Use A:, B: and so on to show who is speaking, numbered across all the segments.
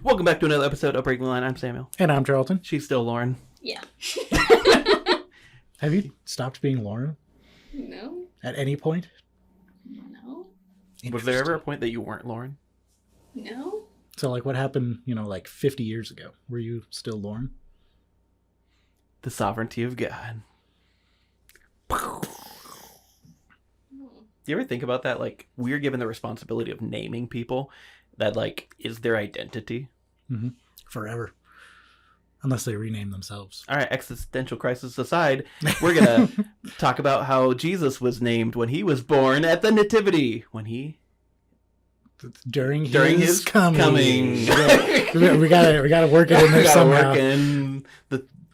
A: Welcome back to another episode of Breaking the Line. I'm Samuel.
B: And I'm Charleton.
A: She's still Lauren.
C: Yeah.
B: Have you stopped being Lauren
C: No.
B: at any point?
C: No.
A: Was there ever a point that you weren't Lauren?
C: No.
B: So, like, what happened, like 50 years ago? Were you still Lauren?
A: The sovereignty of God. Do you ever think about that? Like, we're given the responsibility of naming people that, like, is their identity.
B: Mm-hmm. Forever. Unless they rename themselves.
A: All right, existential crisis aside, we're going to talk about how Jesus was named when he was born at the Nativity.
B: During
A: his coming.
B: we gotta work it in there somehow.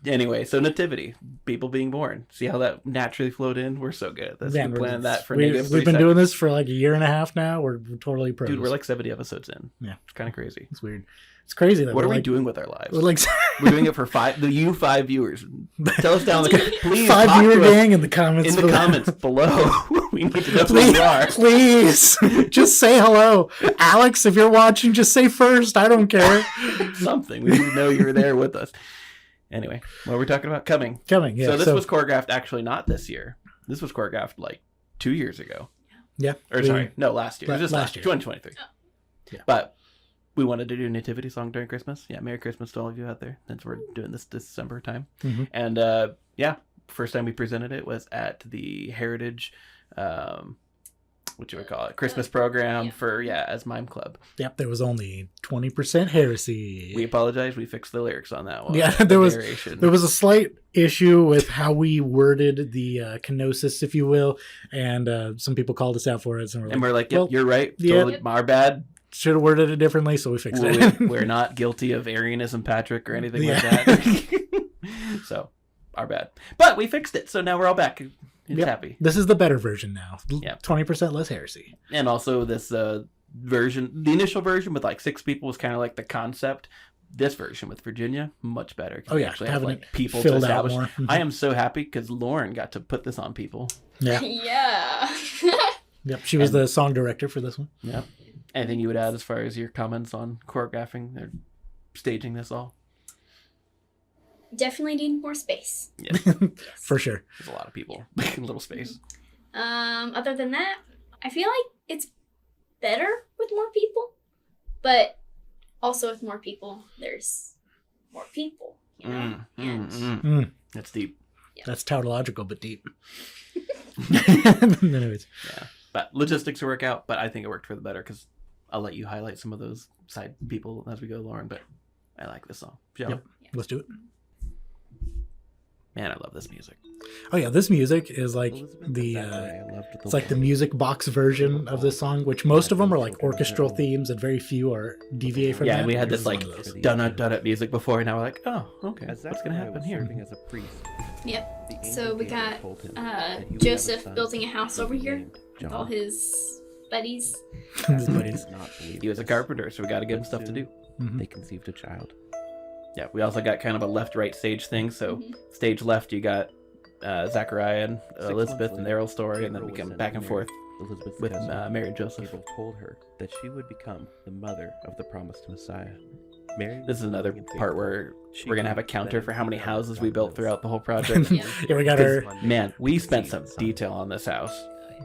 A: Anyway, so Nativity, people being born. See how that naturally flowed in? We're so good at this.
B: Man,
A: we planned that for
B: we've been doing this for like a year and a half now. We're totally pros.
A: Dude, we're like 70 episodes in.
B: Yeah.
A: It's kind of crazy.
B: It's weird. It's crazy that
A: what are we doing with our lives?
B: We're
A: doing it for five viewers. Tell us down in the please.
B: 5 viewer gang in the comments.
A: In the comments below. We need to know who you are.
B: Please, just say hello, Alex. If you're watching, just say first. I don't care.
A: Something. We need to know you're there with us. Anyway, what are we talking about? Coming.
B: Yeah.
A: So this was choreographed actually not this year. This was choreographed like 2 years ago.
B: Yeah.
A: Last year. It was just last year. 2023. Oh. Yeah. But we wanted to do a nativity song during Christmas. Yeah, Merry Christmas to all of you out there. Since we're doing this December time. Mm-hmm. And first time we presented it was at the Heritage, Christmas program as Mime Club.
B: Yep, there was only 20% heresy.
A: We apologize. We fixed the lyrics on that one.
B: Yeah, there was a slight issue with how we worded the kenosis, if you will, and some people called us out for it. And
A: we're like, yep, you're right. Totally, our bad.
B: Should have worded it differently, so we fixed it.
A: We're not guilty of Arianism, Patrick, or anything like that. So, our bad. But we fixed it, so now we're all back. Happy.
B: This is the better version now.
A: Yep.
B: 20% less heresy.
A: And also this version, the initial version with like 6 people was kind of like the concept. This version with Virginia, much better.
B: Oh yeah,
A: actually have like people
B: to
A: establish.
B: More. Mm-hmm.
A: I am so happy because Lauren got to put this on people.
B: Yeah.
C: Yeah.
B: Yep, she was the song director for this one.
A: Yep. Anything you would add as far as your comments on choreographing or staging this all?
C: Definitely need more space.
A: Yes.
B: For sure.
A: There's a lot of people. Little space.
C: Other than that, I feel like it's better with more people, but also with more people, there's more people, you know?
A: That's deep.
C: Yep.
B: That's tautological, but deep. Anyways.
A: Yeah. But logistics work out, but I think it worked for the better because I'll let you highlight some of those side people as we go, Lauren, but I like this song.
B: Yep. Let's do it.
A: Man, I love this music.
B: Oh yeah, this music is like it's like the music box version of this song, which most of them are like orchestral themes and very few are deviate from that.
A: Yeah, and we had this like dun-dun music before, and now we're like, oh, okay, what's going to happen here?
C: Yep. So we got Joseph building a house over here with all his buddies.
A: He was a carpenter, so we got to give him stuff to do.
D: Mm-hmm. They conceived a child.
A: Yeah, we also got kind of a left-right stage thing. So stage left, you got Zachariah and Elizabeth and their old story, and then we come back and forth with Mary and Joseph.
D: Gabriel told her that she would become the mother of the promised Messiah. Mary,
A: this is another part where we're gonna have a counter for how many houses we built throughout the whole project.
C: Yeah,
B: we got our
A: we spent some detail on this house.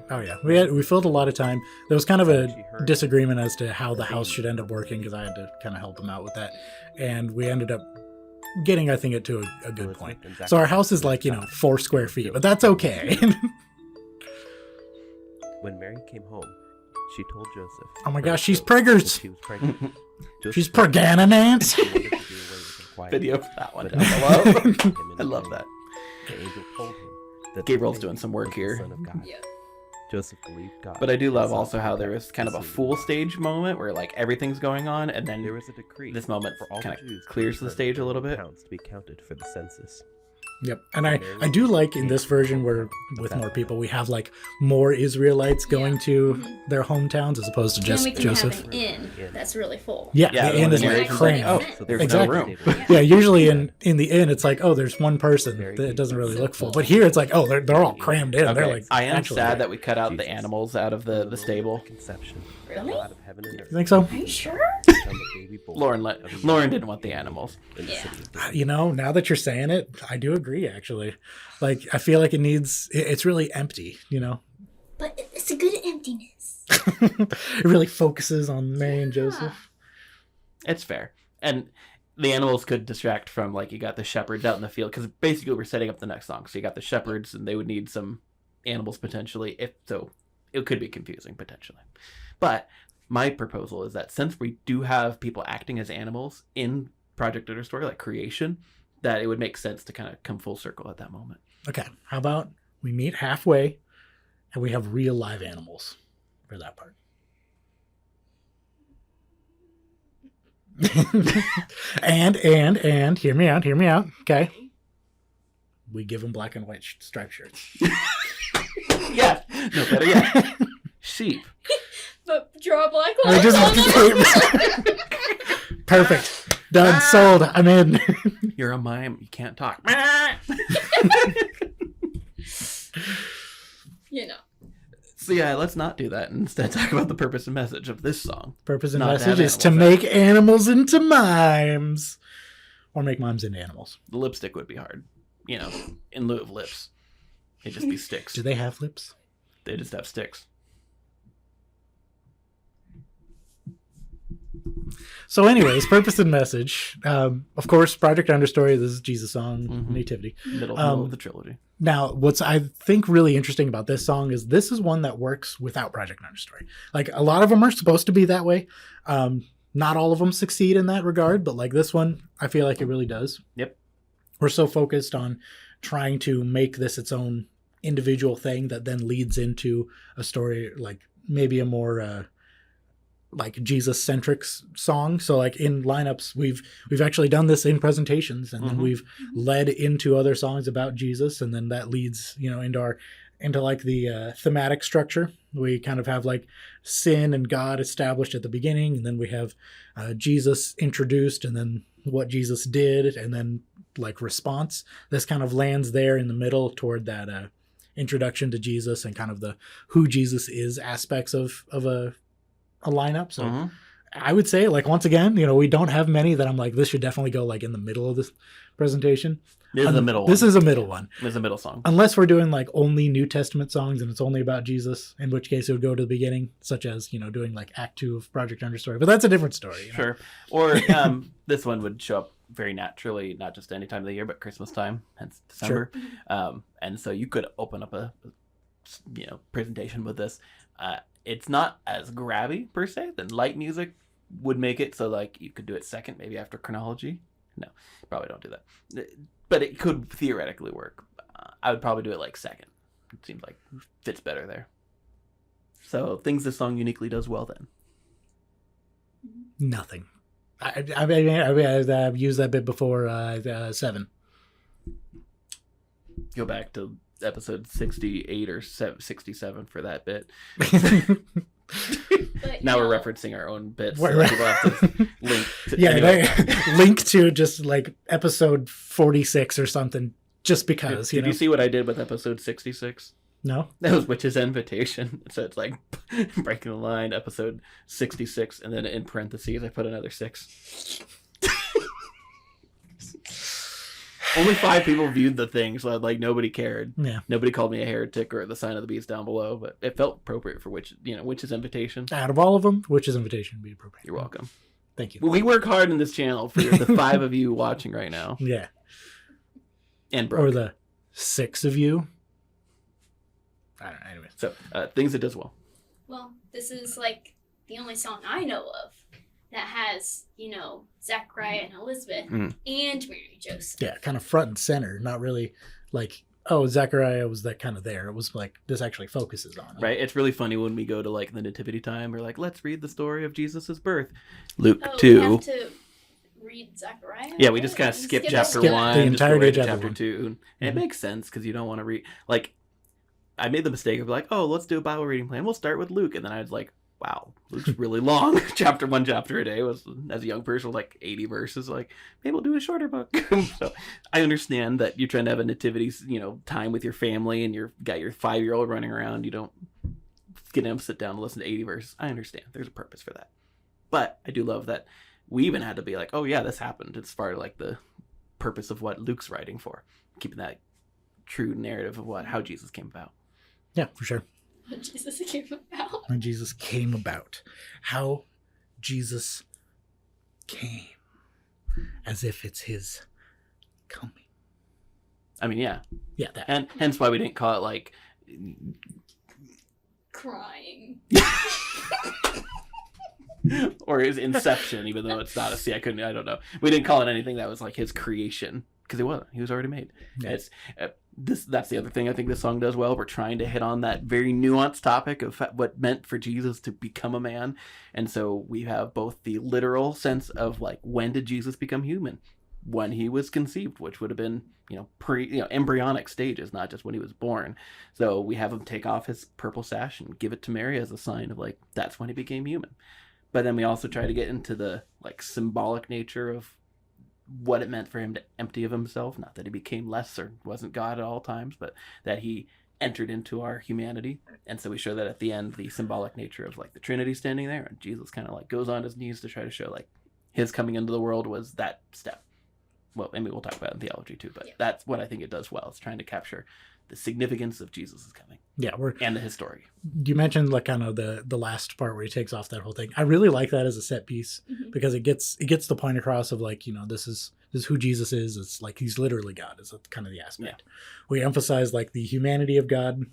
B: Oh yeah, we filled a lot of time. There was kind of a disagreement as to how the house should end up working because I had to kind of help him out with that, and we ended up getting, I think, it to a good point. So our house is like 4 square feet, but that's okay.
D: When Mary came home, she told Joseph.
B: Oh my gosh, she's preggers.
D: She was pregnant.
B: She's pregnant.
A: Video for that one down below. I love that.
D: The angel told him that
A: Gabriel's doing some work here.
D: Son of God.
C: Yeah.
D: Joseph believed God.
A: But I do love also how there was kind of a full stage moment where like everything's going on, and then
D: there was a decree.
A: This moment
D: for all
A: kind of
D: Jews
A: clears the stage a little bit.
D: To be counted for the census.
B: Yep, and I do like in this version where with more people we have like more Israelites going to their hometowns as opposed to just
C: and we can
B: Joseph.
C: have an inn that's really full.
B: Yeah, the inn is like crammed.
A: Oh, there's
B: exactly.
A: no room.
B: Yeah, usually in the inn it's like, oh, there's one person. It doesn't really look full. But here it's like, oh, they're all crammed in.
A: Okay.
B: They're like.
A: I am sad that we cut out the animals out of the stable.
D: Conception.
C: Really?
D: God of heaven and
B: You
D: earth.
B: think so?
C: Are you sure?
D: become a baby bull.
A: Lauren didn't want the animals.
B: You know, now that you're saying it, I do agree, actually. Like, I feel like it's really empty, you know?
C: But it's a good emptiness.
B: It really focuses on Mary and Joseph.
A: It's fair. And the animals could distract from, like, you got the shepherds out in the field, because basically we're setting up the next song. So you got the shepherds, and they would need some animals potentially. If so, it could be confusing potentially. But my proposal is that since we do have people acting as animals in Project Understory, like creation, that it would make sense to kind of come full circle at that moment.
B: Okay, how about we meet halfway and we have real live animals for that part. and hear me out. Okay, we give them black and white striped shirts.
A: Yeah, no better yet. Sheep.
C: But draw black lines.
B: Perfect. Done. Sold. I'm in.
A: You're a mime. You can't talk.
C: You know.
A: So yeah, let's not do that. Instead, talk about the purpose and message of this song.
B: Purpose and message is to make animals into mimes. Or make mimes into animals.
A: The lipstick would be hard. You know, in lieu of lips. It'd just be sticks.
B: Do they have lips?
A: They just have sticks.
B: So anyways, purpose and message. Of course, Project Understory, this is Jesus' song, Nativity.
A: Middle of the trilogy.
B: Now, what's I think really interesting about this song is this is one that works without Project Understory. Like, a lot of them are supposed to be that way. Not all of them succeed in that regard, but like this one, I feel like it really does.
A: Yep.
B: We're so focused on trying to make this its own individual thing that then leads into a story, like maybe a more like Jesus-centric song. So like in lineups, we've actually done this in presentations, and then we've led into other songs about Jesus, and then that leads, you know, into like the thematic structure. We kind of have like sin and God established at the beginning, and then we have Jesus introduced, and then what Jesus did, and then like response. This kind of lands there in the middle toward that introduction to Jesus and kind of the who Jesus is aspects of a lineup. So I would say, like, once again, you know, we don't have many that I'm like, this should definitely go like in the middle of this presentation.
A: This is the middle one.
B: This is a middle one.
A: This is a middle song.
B: Unless we're doing like only New Testament songs and it's only about Jesus, in which case it would go to the beginning, such as, you know, doing like Act 2 of Project Understory. But that's a different story. You know?
A: Sure. Or this one would show up very naturally, not just any time of the year, but Christmas time, hence December. Sure. And so you could open up a, you know, presentation with this. It's not as grabby per se. Then light music would make it so like you could do it second, maybe after chronology. No, probably don't do that. But it could theoretically work. I would probably do it like second. It seems like fits better there. So things this song uniquely does well then.
B: Nothing. I've used that bit before. 7.
A: Go back to episode 68 or 67 for that bit. Now we're referencing our own bits. So people have to link to,
B: link to just like episode 46 or something, just because.
A: Did you see what I did with episode 66?
B: No.
A: That was Witch's Invitation. So it's like breaking the line, episode 66, and then in parentheses I put another 6. Only 5 people viewed the thing, so like nobody cared.
B: Yeah.
A: Nobody called me a heretic or the sign of the beast down below, but it felt appropriate for Witch's Invitation.
B: Out of all of them, Witch's Invitation would be appropriate.
A: You're welcome.
B: Thank you.
A: We work hard in this channel for the 5 of you watching right now.
B: Yeah.
A: And Brooke.
B: Or the 6 of you. I don't know. Anyway.
A: So, things it does well.
C: Well, this is like the only song I know of that has, you know, Zachariah and Elizabeth and Mary Joseph.
B: Yeah, kind of front and center. Not really like, oh, Zachariah was that kind of there. It was like, this actually focuses on it.
A: Right. It's really funny when we go to like the nativity time. We're like, let's read the story of Jesus's birth. Luke 2.
C: We have to read Zachariah?
A: Yeah, we just kind of skip chapter 1.
B: The entirety of
A: chapter 2. And it makes sense because you don't want to read. Like, I made the mistake of like, oh, let's do a Bible reading plan. We'll start with Luke. And then I was like, wow, Luke's really long. Chapter 1, chapter a day was, as a young person, was like 80 verses. Like, maybe we'll do a shorter book. So I understand that you're trying to have a nativity, you know, time with your family, and you've got your 5-year-old running around. You don't get him to sit down and listen to 80 verses. I understand. There's a purpose for that. But I do love that we even had to be like, oh yeah, this happened. It's part of like the purpose of what Luke's writing for, keeping that true narrative of how Jesus came about.
B: Yeah, for sure.
C: When Jesus came about.
B: When Jesus came about. How Jesus came. As if it's his coming.
A: I mean, yeah.
B: Yeah, that.
A: And hence why we didn't call it like...
C: Crying.
A: Or his inception, even though it's not I don't know. We didn't call it anything that was like his creation. Because he was already made. Yeah. That's the other thing I think this song does well. We're trying to hit on that very nuanced topic of what meant for Jesus to become a man. And so we have both the literal sense of like, when did Jesus become human? When he was conceived, which would have been, embryonic stages, not just when he was born. So we have him take off his purple sash and give it to Mary as a sign of like, that's when he became human. But then we also try to get into the like symbolic nature of what it meant for him to empty of himself. Not that he became less or wasn't God at all times, but that he entered into our humanity. And so we show that at the end, the symbolic nature of like the Trinity standing there, and Jesus kind of like goes on his knees to try to show like his coming into the world was that step. Well, maybe we'll talk about it in theology too, but that's what I think it does well. It's trying to capture the significance of Jesus' coming.
B: Yeah,
A: and the history.
B: You mentioned like kind of the last part where he takes off that whole thing. I really like that as a set piece because it gets the point across of like, this is who Jesus is. It's like he's literally God is kind of the aspect. Yeah. We emphasize like the humanity of God,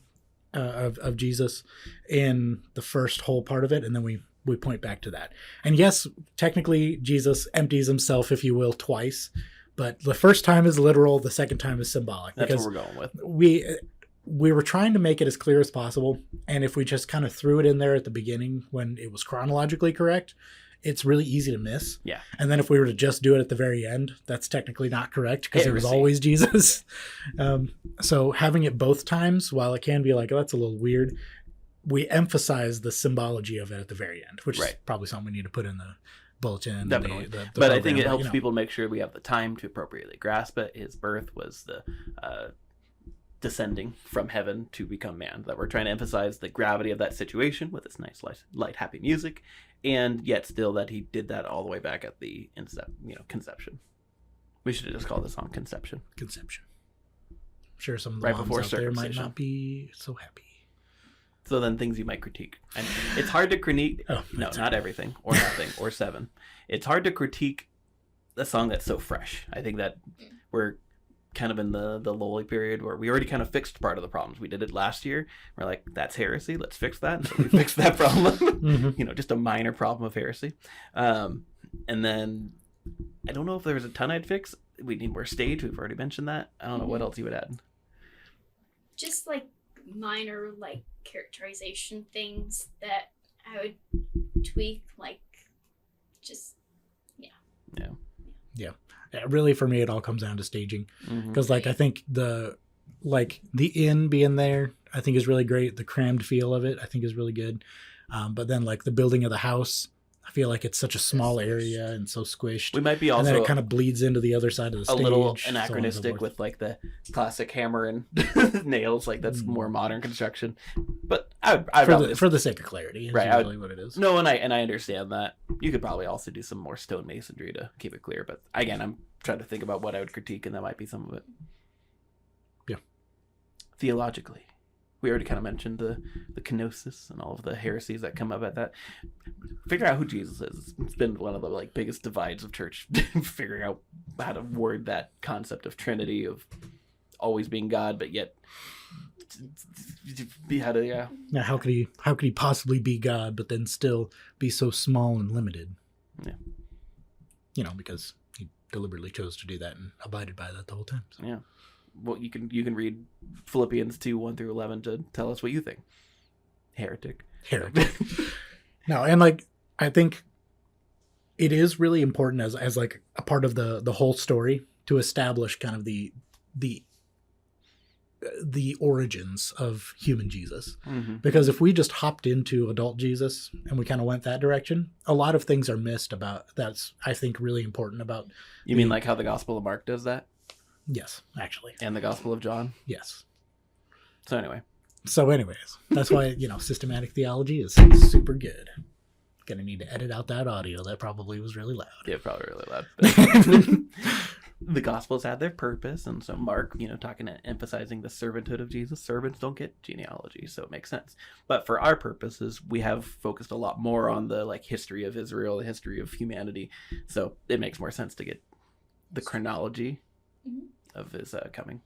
B: of Jesus in the first whole part of it, and then we point back to that. And yes, technically Jesus empties himself, if you will, twice. But the first time is literal. The second time is symbolic.
A: That's what we're going with.
B: We were trying to make it as clear as possible. And if we just kind of threw it in there at the beginning when it was chronologically correct, it's really easy to miss.
A: Yeah.
B: And then if we were to just do it at the very end, that's technically not correct because it was always Jesus. So having it both times, while it can be like, oh, that's a little weird, we emphasize the symbology of it at the very end, which is probably something we need to put in the bulletin.
A: Definitely.
B: The
A: but
B: program,
A: I think it helps people make sure we have the time to appropriately grasp it. His birth was the descending from heaven to become man. That we're trying to emphasize the gravity of that situation with this nice, light, happy music, and yet still that he did that all the way back at the conception. We should have just called this song Conception.
B: Conception. I'm sure some of the moms out there might not be so happy.
A: So then things you might critique. And it's hard to critique. No, not everything or nothing or 7. It's hard to critique a song that's so fresh. I think that we're kind of in the lowly period where we already kind of fixed part of the problems. We did it last year. We're like, that's heresy. Let's fix that. And so we fixed that problem. Just a minor problem of heresy. And then I don't know if there was a ton I'd fix. We need more stage. We've already mentioned that. I don't know what else you would add.
C: Just like minor like characterization things that I would tweak, like just
B: yeah. Really, for me, it all comes down to staging because like I think the inn being there I think is really great. The crammed feel of it I think is really good, but then like the building of the house, I feel like it's such a small area and so squished.
A: We might be also,
B: and then it kind of bleeds into the other side of the stage.
A: A little anachronistic with like the classic hammer and nails, like that's more modern construction. But
B: for the sake of clarity, is really what it is.
A: No, and I understand that. You could probably also do some more stonemasonry to keep it clear. But again, I'm trying to think about what I would critique, and that might be some of it.
B: Yeah.
A: Theologically. We already kind of mentioned the kenosis and all of the heresies that come up at that. Figure out who Jesus is. It's been one of the like biggest divides of church, figuring out how to word that concept of Trinity, of always being God, but yet
B: Now, how could he possibly be God, but then still be so small and limited? Yeah. Because he deliberately chose to do that and abided by that the whole time. So.
A: Yeah. Well, you can read Philippians 2:1-11 to tell us what you think. Heretic.
B: No, and like I think it is really important as like a part of the whole story to establish kind of the origins of human Jesus. Because if we just hopped into adult Jesus and we kind of went that direction, a lot of things are missed about that's I think really important about.
A: You mean like how the Gospel of Mark does that?
B: Yes, actually.
A: And the Gospel of John?
B: Yes.
A: So anyways,
B: that's why, systematic theology is super good. gonna need to edit out that audio. That probably was really loud.
A: Yeah, probably really loud. But the Gospels had their purpose, and so Mark, emphasizing the servanthood of Jesus. Servants don't get genealogy, so it makes sense. But for our purposes, we have focused a lot more on the history of Israel, the history of humanity. So it makes more sense to get the chronology of his coming.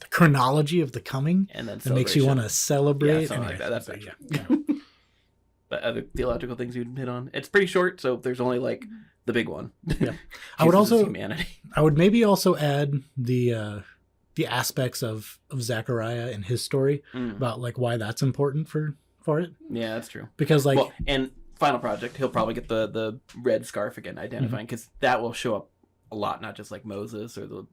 B: The chronology of the coming,
A: and then
B: that makes you want to celebrate.
A: Yeah, something like that. That's actually. Yeah. But other theological things you'd hit on. It's pretty short, so there's only the big one.
B: Yeah. I would also
A: humanity.
B: I would maybe also add the aspects of Zechariah and his story about why that's important for it.
A: Yeah, that's true.
B: Because
A: and Final Project, he'll probably get the red scarf again, identifying, because that will show up a lot, not just like Moses or the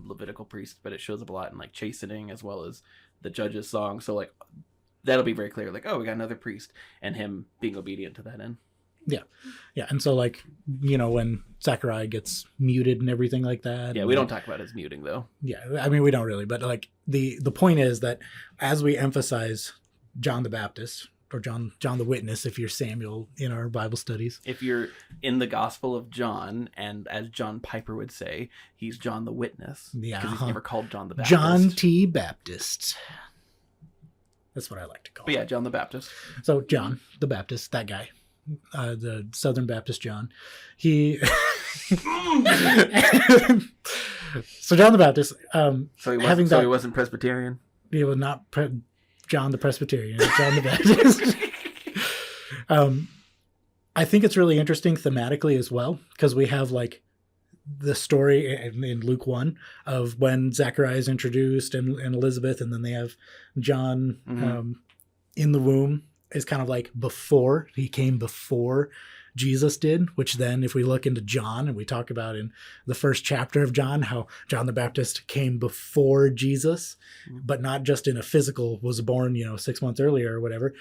A: Levitical priest, but it shows up a lot in chastening as well as the judge's song. So that'll be very clear. We got another priest, and him being obedient to that end.
B: Yeah. And so when Zechariah gets muted and everything like that.
A: Yeah, we don't talk about his muting though.
B: Yeah, I mean we don't really, but the point is that as we emphasize John the Baptist, or John the Witness, if you're Samuel in our Bible studies.
A: If you're in the Gospel of John, and as John Piper would say, he's John the Witness.
B: Yeah.
A: Because he's never called John the Baptist.
B: John T. Baptist. That's what I like to call him.
A: But yeah, John the Baptist.
B: So John the Baptist, that guy. The Southern Baptist John. He... So John the Baptist...
A: he wasn't Presbyterian?
B: He was not... John the Presbyterian, John the Baptist. I think it's really interesting thematically as well, because we have the story in Luke 1 of when Zechariah is introduced and Elizabeth, and then they have John in the womb is kind of before, he came before Jesus did, which then if we look into John and we talk about in the first chapter of John, how John the Baptist came before Jesus, but not just in a physical, was born, 6 months earlier or whatever,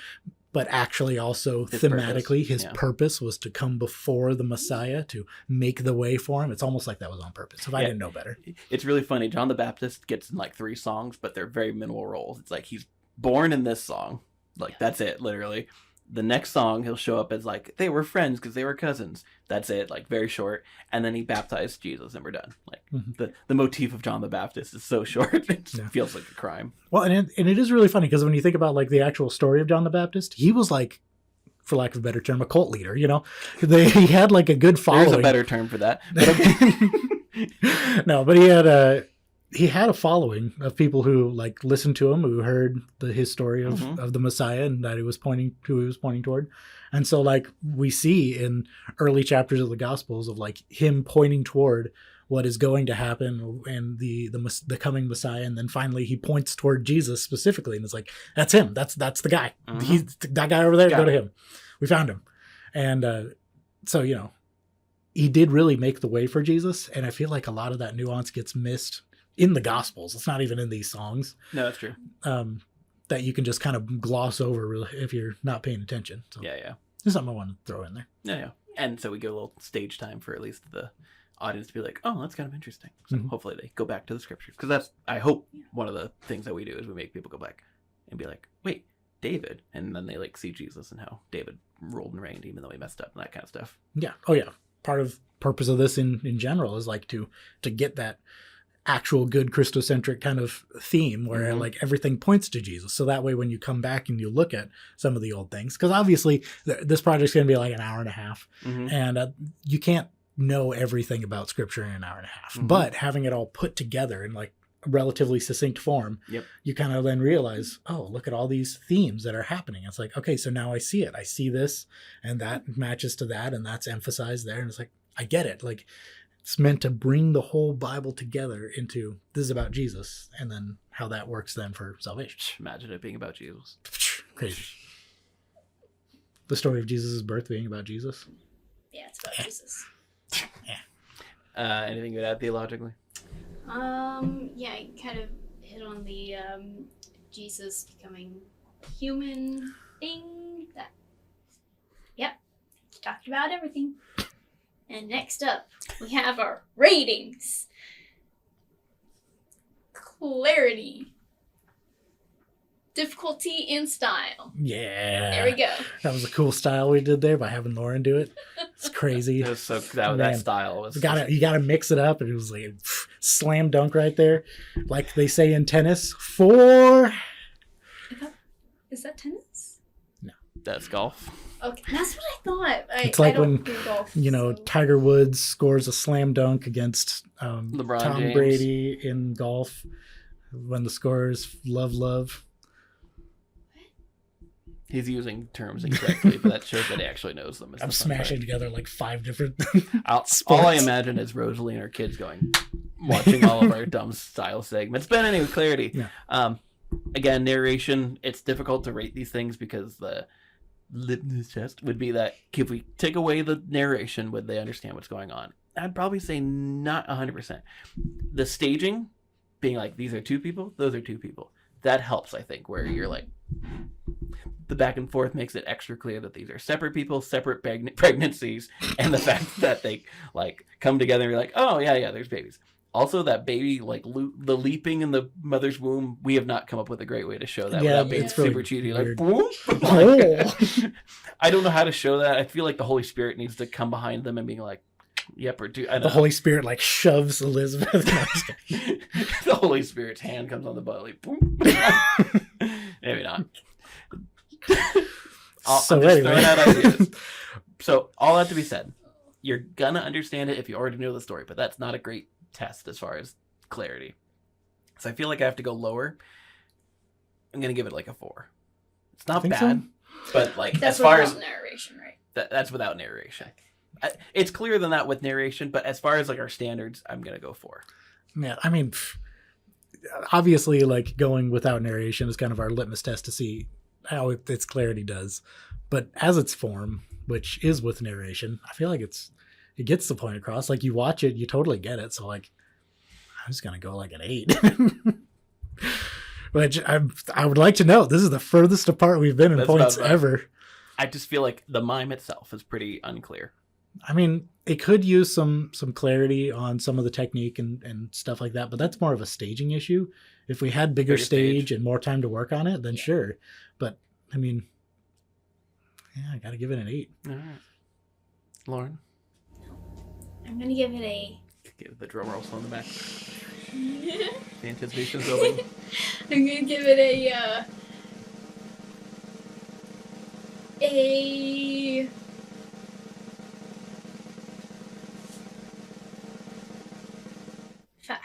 B: but actually also thematically his purpose was to come before the Messiah, to make the way for him. It's almost like that was on purpose, if I didn't know better.
A: It's really funny. John the Baptist gets in 3 songs, but they're very minimal roles. It's he's born in this song. That's it, literally. The next song, he'll show up as they were friends because they were cousins. That's it, very short. And then he baptized Jesus, and we're done. The motif of John the Baptist is so short, it feels like a crime.
B: Well, and it is really funny because when you think about the actual story of John the Baptist, he was for lack of a better term, a cult leader. He had a good following.
A: There's a better term for that.
B: No, but he had a following of people who listened to him, who heard his story of the Messiah and that who he was pointing toward. And so we see in early chapters of the Gospels of him pointing toward what is going to happen and the coming Messiah. And then finally he points toward Jesus specifically. And it's that's him. That's the guy. He's that guy over there. Go to him. We found him. And so, he did really make the way for Jesus. And I feel a lot of that nuance gets missed in the Gospels. It's not even in these songs.
A: No, that's true.
B: That you can just kind of gloss over if you're not paying attention. So
A: yeah.
B: There's something I want to throw in there.
A: Yeah. And so we give a little stage time for at least the audience to be oh, that's kind of interesting. So hopefully they go back to the scriptures. Because that's, I hope, one of the things that we do is we make people go back and be wait, David. And then they see Jesus and how David ruled and reigned even though he messed up and that kind of stuff.
B: Yeah. Oh, yeah. Part of purpose of this in general is to get that actual good Christocentric kind of theme where everything points to Jesus. So that way when you come back and you look at some of the old things, because obviously this project's going to be an hour and a half and you can't know everything about scripture in an hour and a half, but having it all put together in a relatively succinct form, you kind of then realize, oh, look at all these themes that are happening. It's okay, so now I see it. I see this and that matches to that and that's emphasized there. And it's I get it. It's meant to bring the whole Bible together into this is about Jesus and then how that works then for salvation.
A: Imagine it being about Jesus.
B: Crazy. The story of Jesus' birth being about Jesus.
C: Yeah, it's about Jesus.
B: Yeah.
A: Anything you would add theologically?
C: Yeah, I kind of hit on the Jesus becoming human thing. Talked about everything. And next up, we have our ratings. Clarity. difficulty in style.
B: Yeah.
C: There we go.
B: That was a cool style we did there by having Lauren do it. It's crazy.
A: It was so that style was.
B: You gotta mix it up, and it was like slam dunk right there, like they say in tennis. 4.
C: Is that tennis?
B: No,
A: that's golf.
C: Okay, that's what I thought.
B: It's like when
C: golf,
B: Tiger Woods scores a slam dunk against
A: LeBron
B: Tom
A: James.
B: Brady in golf. When the score is love.
A: He's using terms incorrectly, but that shows that he actually knows them.
B: I'm smashing together like 5 different
A: all I imagine is Rosalie and her kids watching all of our dumb style segments. But anyway, clarity.
B: Yeah.
A: Again, narration, it's difficult to rate these things because the litmus test would be that if we take away the narration, would they understand what's going on? I'd probably say not 100%. The staging, being like, these are 2 people, those are 2 people. That helps, I think, where you're like, the back and forth makes it extra clear that these are separate people, separate pregnancies, and the fact that they like come together and you're like, oh yeah, there's babies. Also, that baby like the leaping in the mother's womb, we have not come up with a great way to show that without being super really cheesy. Weird. Like, boom. I don't know how to show that. I feel like the Holy Spirit needs to come behind them and being like, yep, or do. The
B: Holy Spirit like shoves Elizabeth.
A: The Holy Spirit's hand comes on the butt, like boom. Maybe not. I'm just throwing out ideas. So all that to be said, you're gonna understand it if you already know the story, but that's not a great test as far as clarity. So I feel like I have to go lower. I'm gonna give it like a 4. It's not bad, but like
C: that's
A: as far as
C: narration, right?
A: That's without narration. It's clearer than that with narration, but as far as like our standards, I'm gonna go 4.
B: Yeah, I mean, obviously, like going without narration is kind of our litmus test to see how its clarity does. But as its form, which is with narration, I feel like it gets the point across. Like you watch it, you totally get it. So like, I'm just gonna go like an 8. Which I would like to note, this is the furthest apart we've been in points ever.
A: I just feel like the mime itself is pretty unclear.
B: I mean, it could use some clarity on some of the technique and stuff like that, but that's more of a staging issue. If we had bigger stage and more time to work on it, then sure. But I mean, yeah, I gotta give it an 8.
A: All right, Lauren.
C: I'm gonna give it
A: Give the drum roll on the back. The anticipation's building.
C: I'm gonna give it a 5.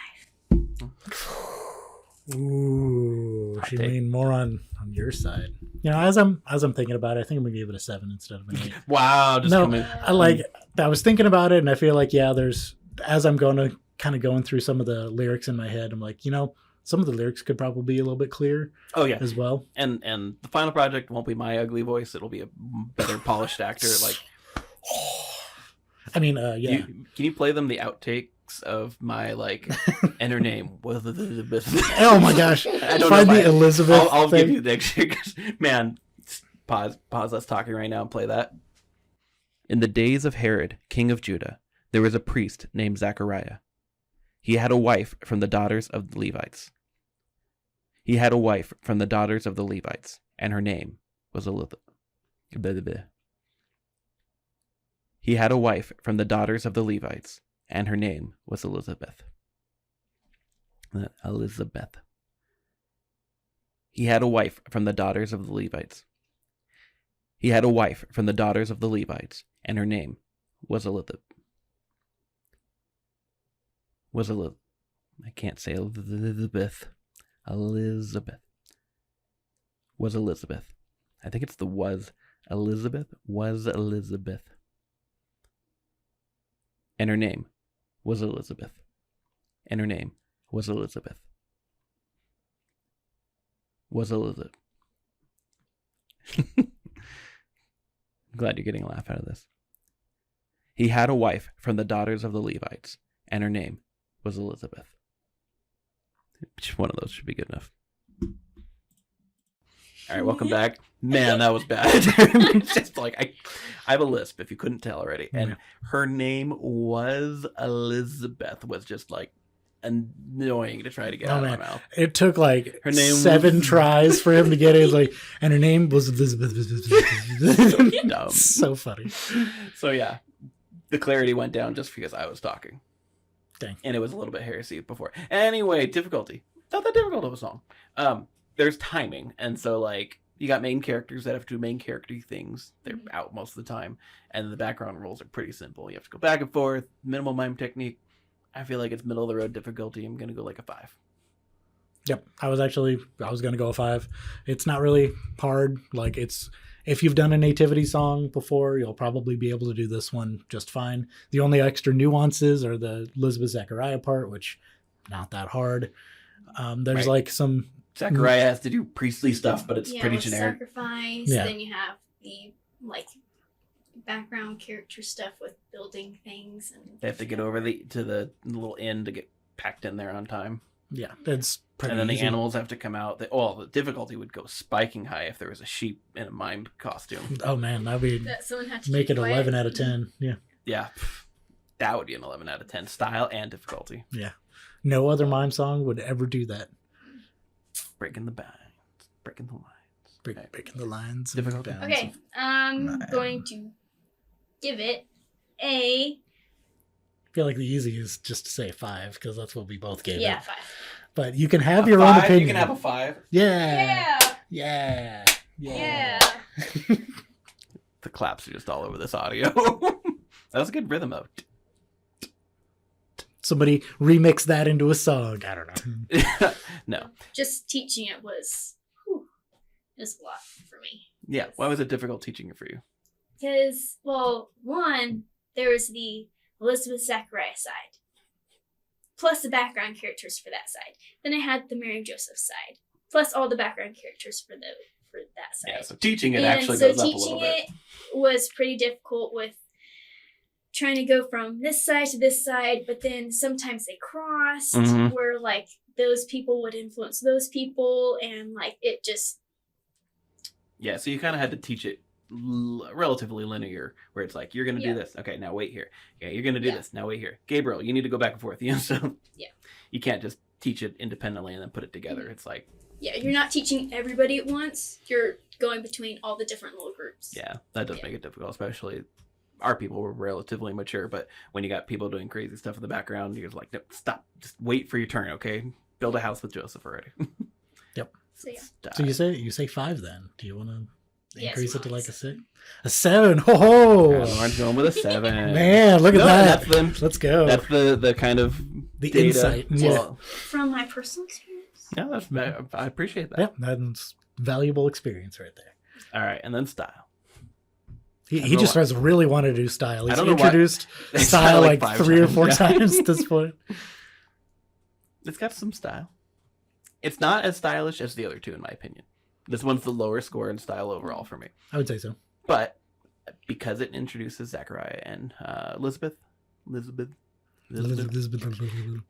B: Ooh, she leaned more on your side. You know, as I'm thinking about it, I think I'm gonna give it a 7 instead of an 8.
A: Wow,
B: I was thinking about it, and I feel like there's as I'm going through some of the lyrics in my head, I'm like, some of the lyrics could probably be a little bit clearer.
A: Oh yeah,
B: as well.
A: And the final project won't be my ugly voice; it'll be a better polished actor. Like,
B: I mean, yeah.
A: Can you play them the outtakes of my and her name was Elizabeth?
B: Oh my gosh!
A: I don't
B: Find
A: know
B: the Elizabeth.
A: I'll give you the next. Man, pause us talking right now and play that. In the days of Herod, king of Judah, there was a priest named Zechariah. He had a wife from the daughters of the Levites. He had a wife from the daughters of the Levites, and her name was Elizabeth. He had a wife from the daughters of the Levites, and her name was Elizabeth. Elizabeth. He had a wife from the daughters of the Levites. He had a wife from the daughters of the Levites, and her name was Elizabeth. I can't say Elizabeth. Elizabeth. Was Elizabeth. I think it's the was. Elizabeth was Elizabeth. And her name was Elizabeth. And her name was Elizabeth. Was Elizabeth. I'm glad you're getting a laugh out of this. He had a wife from the daughters of the Levites, and her name was Elizabeth. Just one of those should be good enough. All right, welcome back. Man, that was bad. It's just like I have a lisp if you couldn't tell already. And her name was Elizabeth was just like annoying to try to get out of my mouth.
B: It took like
A: her name
B: 7 tries for him to get it. Like, and her name was Elizabeth.
A: Dumb.
B: So funny.
A: So yeah, the clarity went down just because I was talking.
B: Dang.
A: And it was a little bit heresy before. Anyway, difficulty. Not that difficult of a song. There's timing, and so like you got main characters that have to do main character things. They're out most of the time, and the background rules are pretty simple. You have to go back and forth. Minimal mime technique. I feel like it's middle of the road difficulty. I'm gonna go like a 5.
B: Yep, I was gonna go a 5. It's not really hard. Like if you've done a nativity song before, you'll probably be able to do this one just fine. The only extra nuances are the Elizabeth Zachariah part, which not that hard. There's like some
A: Zachariah has to do priestly stuff, but it's pretty generic.
C: Sacrifice.
B: Yeah.
C: Then you have the like background character stuff with building things, and
A: They have to get over to the little inn to get packed in there on time.
B: Yeah, it's pretty
A: And then
B: easy.
A: the animals have to come out. The difficulty would go spiking high if there was a sheep in a mime costume.
B: Oh man, that'd be
C: that someone had to
B: make
C: keep
B: it
C: quiet.
B: 11 out of 10. Yeah.
A: Yeah, that would be an 11 out of 10. Style and difficulty.
B: Yeah. No other mime song would ever do that.
A: Breaking the binds. Breaking the lines.
B: Breaking the lines.
A: Difficult.
B: and bounds.
C: Okay, I'm
B: Mime.
C: going to give it a
B: I feel like the easy is just to say 5 because that's what we both gave it.
C: 5.
B: But you can have your own opinion.
A: You can have a 5.
B: Yeah.
C: Yeah.
B: Yeah.
C: Yeah.
A: The claps are just all over this audio. That was a good rhythm though.
B: Somebody remix that into a song. I don't know.
A: No.
C: Just teaching it was a lot for me.
A: Yeah. Why was it difficult teaching it for you?
C: Because, well, one, there was the Elizabeth Zachariah side, plus the background characters for that side. Then I had the Mary Joseph side, plus all the background characters for that side.
A: Yeah. So teaching it
C: and
A: actually
C: so
A: goes up a
C: teaching
A: little bit.
C: it was pretty difficult with trying to go from this side to this side, but then sometimes they crossed
A: Mhm.
C: where like those people would influence those people, and like it just
A: Yeah. So you kind of had to teach it relatively linear, where it's like you're gonna
C: Yeah.
A: do this. Okay, now wait here. Yeah, you're gonna do
C: Yeah.
A: this. Now wait here. Gabriel, you need to go back and forth. You know, so
C: Yeah.
A: you can't just teach it independently and then put it together. It's like
C: you're not teaching everybody at once. You're going between all the different little groups.
A: yeah, that does
C: Yeah.
A: make it difficult, especially. Our people were relatively mature, but when you got people doing crazy stuff in the background, you're like, no, stop. Just wait for your turn, okay? Build a house with Joseph already.
C: So yeah.
B: So you say 5 then. Do you want to
C: Yes,
B: increase it to
C: please.
B: like a 6? A 7. Ho ho!
A: Lauren's going with a 7.
B: Man, look at
A: No,
B: that.
A: That's
B: Let's go.
A: the kind of
B: The
A: data.
B: insight.
A: Well,
C: From my personal experience.
A: yeah, I appreciate that.
B: Yep, that's valuable experience right there.
A: All right, and then style. I
B: He
A: don't
B: just
A: know
B: has really wanted to do style.
A: I
B: He's
A: don't know why-
B: introduced
A: It's
B: style
A: kinda
B: like
A: 5
B: 3 or
A: times,
B: 4
A: yeah.
B: times at this point.
A: It's got some style. It's not as stylish as the other two, in my opinion. This one's the lower score in style overall for me.
B: I would say so.
A: But because it introduces Zachariah and Elizabeth,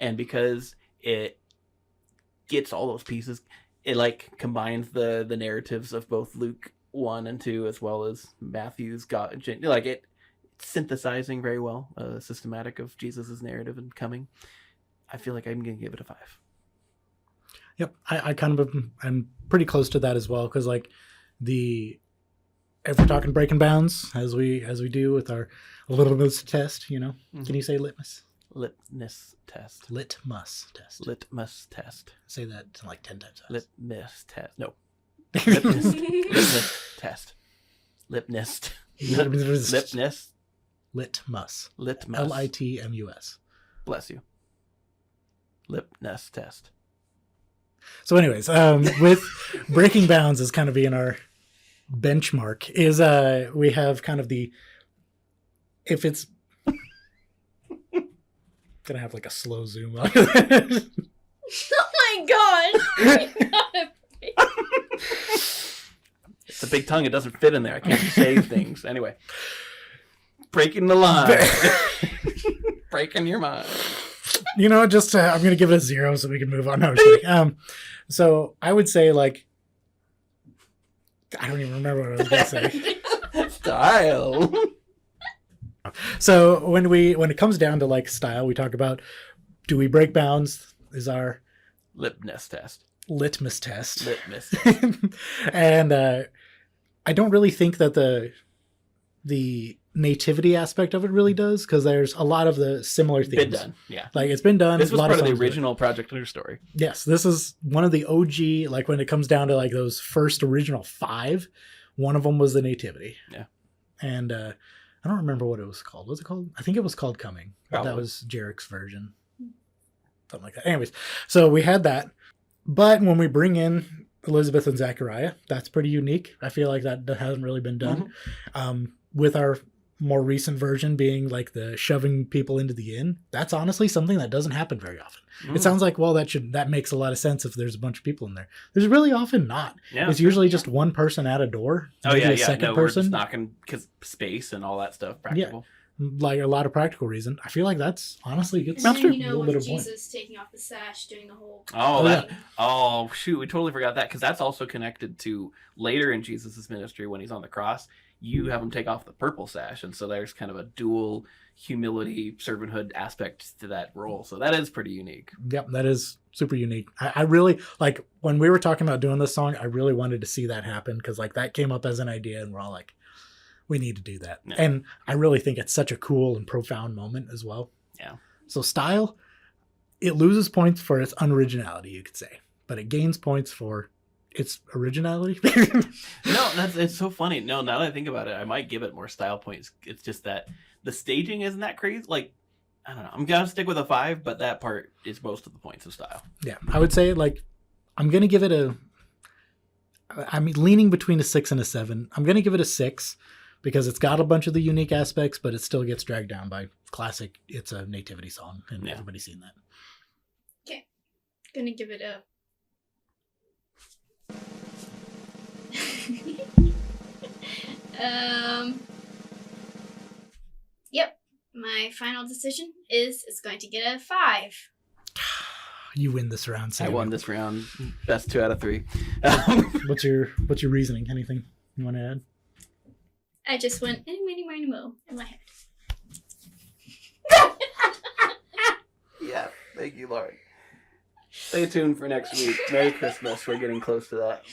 A: and because it gets all those pieces, it like combines the narratives of both Luke 1 and 2 as well as Matthew's like it synthesizing very well systematic of Jesus's narrative and coming. I feel like I'm gonna give it a 5.
B: Yep, I kind of I'm pretty close to that as well because like if we're talking breaking bounds as we do with our litmus test, you know, can you say litmus?
A: Litmus test.
B: Litmus test.
A: Litmus test.
B: Say that like 10 times.
A: Litmus test. No. Litmus test. Lipnist. Lipnist.
B: Litmus.
A: Litmus.
B: Litmus.
A: Bless you. Lipness test.
B: So anyways, with breaking bounds as kind of being our benchmark is we have kind of if it's gonna have like a slow zoom on it.
C: Oh my god!
A: It's a big tongue. It doesn't fit in there. I can't say things. Anyway. Breaking the line. Breaking your mind.
B: You know, just I'm going to give it a 0 so we can move on. No, I'm just kidding. So I would say like, I don't even remember what I was going to say.
A: Style.
B: So when it comes down to like style, we talk about do we break bounds is our
A: litmus test.
B: Litmus test.
A: Litmus test.
B: And I don't really think that the nativity aspect of it really does, because there's a lot of the similar themes.
A: Been done, yeah.
B: Like it's been done.
A: This was
B: a lot
A: part of the
B: songs do it.
A: original Project Lunar story.
B: Yes, this is one of the OG. Like when it comes down to like those first original 5, one of them was the nativity.
A: Yeah.
B: And I don't remember what it was called. Was it called? I think it was called Coming. But that
A: Probably.
B: was Jarek's version. Something like that. Anyways, so we had that. But when we bring in Elizabeth and Zachariah, that's pretty unique. I feel like that hasn't really been done. With our more recent version being like the shoving people into the inn, that's honestly something that doesn't happen very often. It sounds like, well, that makes a lot of sense if there's a bunch of people in there. There's really often not.
A: Yeah.
B: It's usually just one person at a door.
A: Oh yeah,
B: a
A: yeah.
B: second
A: No, we're
B: person.
A: just knocking because space and all that stuff. Practical.
B: Like a lot of practical reason. I feel like that's honestly
C: And
B: it's
C: then,
B: a
C: you know,
B: little
C: with
B: bit of point.
C: Jesus taking off the sash, doing the whole...
A: Oh shoot, we totally forgot that, because that's also connected to later in Jesus's ministry when he's on the cross. You have him take off the purple sash, and so there's kind of a dual humility, servanthood aspect to that role. So that is pretty unique.
B: Yep, that is super unique. I really like when we were talking about doing this song, I really wanted to see that happen, because like that came up as an idea and we're all like, we need to do that.
A: Yeah.
B: And I really think it's such a cool and profound moment as well.
A: Yeah.
B: So style, it loses points for its unoriginality, you could say, but it gains points for its originality.
A: No, it's so funny. No, now that I think about it, I might give it more style points. It's just that the staging isn't that crazy. Like, I don't know. I'm gonna stick with a 5, but that part is most of the points of style.
B: Yeah, I would say like I'm gonna give it I'm leaning between a 6 and a 7. I'm gonna give it a 6 because it's got a bunch of the unique aspects, but it still gets dragged down by classic. It's a nativity song, and everybody's seen that.
C: Okay. Gonna give it a... Yep. My final decision is it's going to get a 5.
B: You win this round, Sam.
A: I won this round. Best 2 out of 3.
B: What's your reasoning? Anything you want to add?
C: I just went mini miny mo in my head.
A: Yeah, thank you, Lord. Stay tuned for next week. Merry Christmas. We're getting close to that.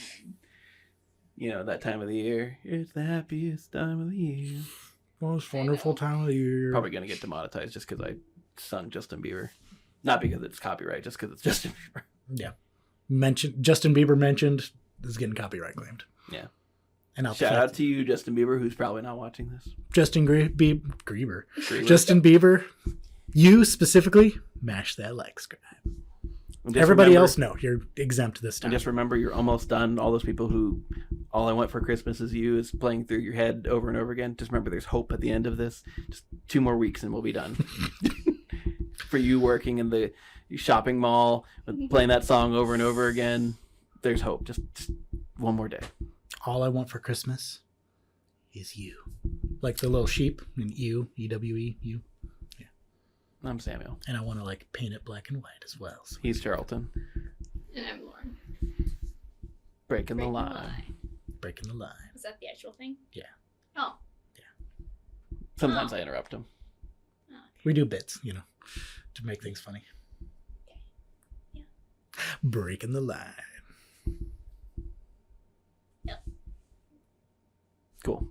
A: You know, that time of the year. It's the happiest time of the year.
B: Most wonderful time of the year.
A: Probably going to get demonetized just because I sung Justin Bieber. Not because it's copyright, just because it's Justin Bieber.
B: Yeah. Justin Bieber mentioned is getting copyright claimed.
A: Yeah.
B: And
A: shout out to you, Justin Bieber, who's probably not watching this.
B: Justin Bieber. Justin Bieber, you specifically, mash that like, subscribe. Everybody else, no, you're exempt this time.
A: And just remember, you're almost done. All those people who, all I want for Christmas is you is playing through your head over and over again. Just remember, there's hope at the end of this. Just 2 more weeks and we'll be done. For you working in the shopping mall, playing that song over and over again, there's hope. Just 1 more day.
B: All I want for Christmas is you. Like the little sheep in EWE, you. Yeah.
A: I'm Samuel.
B: And I want to like paint it black and white as well. So.
A: He's Charleton.
C: And I'm Lauren.
A: Breaking the line.
B: Breaking the line.
C: Is that the actual thing?
B: Yeah.
C: Oh.
B: Yeah.
A: Sometimes I interrupt him.
C: Oh, okay.
B: We do bits, you know, to make things funny.
C: Okay. Yeah.
B: Breaking the line.
C: Yep.
A: Cool.